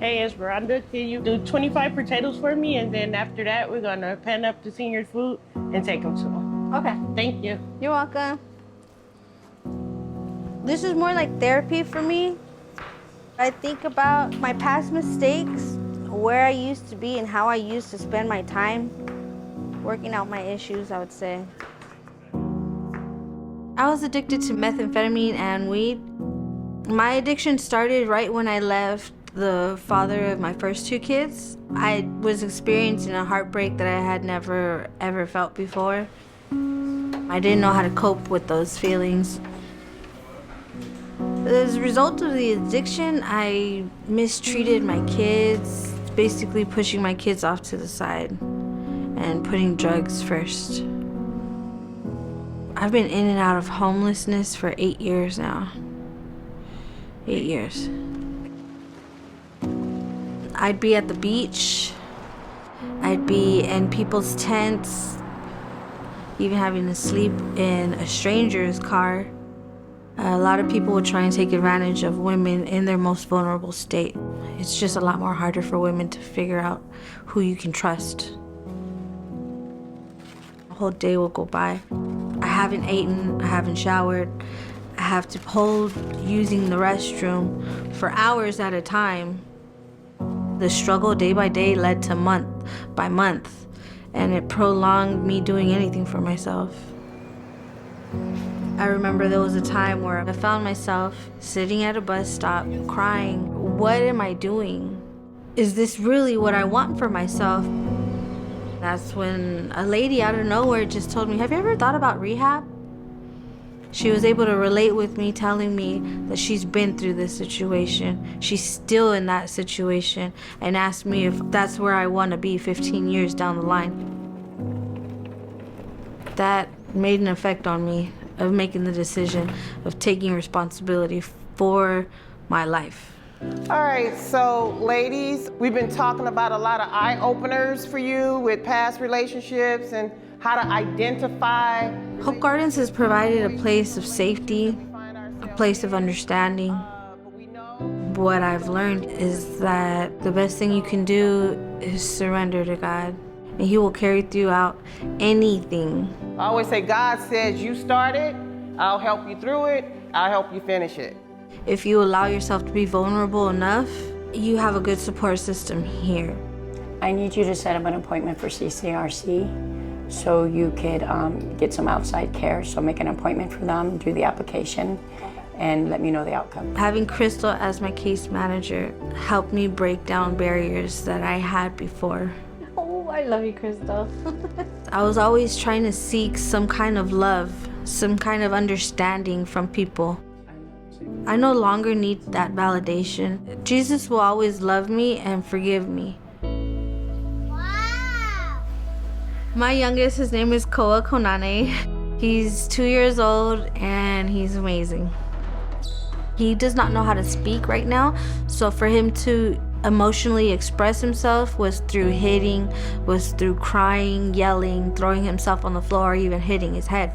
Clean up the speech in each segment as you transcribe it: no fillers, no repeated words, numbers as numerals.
Hey, Esperanza, can you do 25 potatoes for me? And then after that, we're gonna pan up the seniors' food and take them to them. Okay. Thank you. You're welcome. This is more like therapy for me. I think about my past mistakes, where I used to be and how I used to spend my time working out my issues, I would say. I was addicted to methamphetamine and weed. My addiction started right when I left the father of my first two kids. I was experiencing a heartbreak that I had never, ever felt before. I didn't know how to cope with those feelings. As a result of the addiction, I mistreated my kids, basically pushing my kids off to the side and putting drugs first. I've been in and out of homelessness for 8 years now. 8 years. I'd be at the beach. I'd be in people's tents, even having to sleep in a stranger's car. A lot of people would try and take advantage of women in their most vulnerable state. It's just a lot more harder for women to figure out who you can trust. A whole day will go by. I haven't eaten, I haven't showered. I have to hold using the restroom for hours at a time. The struggle day by day led to month by month, and it prolonged me doing anything for myself. I remember there was a time where I found myself sitting at a bus stop crying, what am I doing? Is this really what I want for myself? That's when a lady out of nowhere just told me, have you ever thought about rehab? She was able to relate with me, telling me that she's been through this situation. She's still in that situation, and asked me if that's where I want to be 15 years down the line. That made an effect on me of making the decision of taking responsibility for my life. All right, so ladies, we've been talking about a lot of eye-openers for you with past relationships and how to identify. Hope Gardens has provided a place of safety, a place of understanding. What I've learned is that the best thing you can do is surrender to God, and He will carry throughout anything. I always say, God says you start it, I'll help you through it, I'll help you finish it. If you allow yourself to be vulnerable enough, you have a good support system here. I need you to set up an appointment for CCRC so you could get some outside care. So make an appointment for them, do the application, and let me know the outcome. Having Crystal as my case manager helped me break down barriers that I had before. Oh, I love you, Crystal. I was always trying to seek some kind of love, some kind of understanding from people. I no longer need that validation. Jesus will always love me and forgive me. Wow. My youngest, his name is Koa Konane. He's 2 years old and he's amazing. He does not know how to speak right now, so for him to emotionally express himself was through hitting, was through crying, yelling, throwing himself on the floor, or even hitting his head.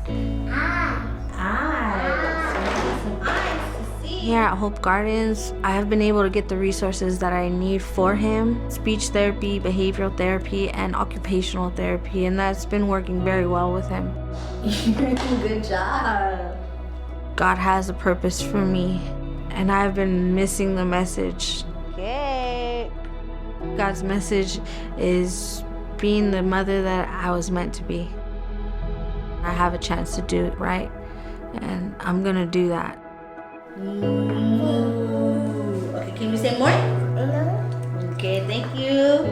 Here at Hope Gardens, I have been able to get the resources that I need for him: speech therapy, behavioral therapy, and occupational therapy, and that's been working very well with him. Good job. God has a purpose for me, and I've been missing the message. Okay. God's message is being the mother that I was meant to be. I have a chance to do it right, and I'm gonna do that. Okay, can you say more? Okay, thank you.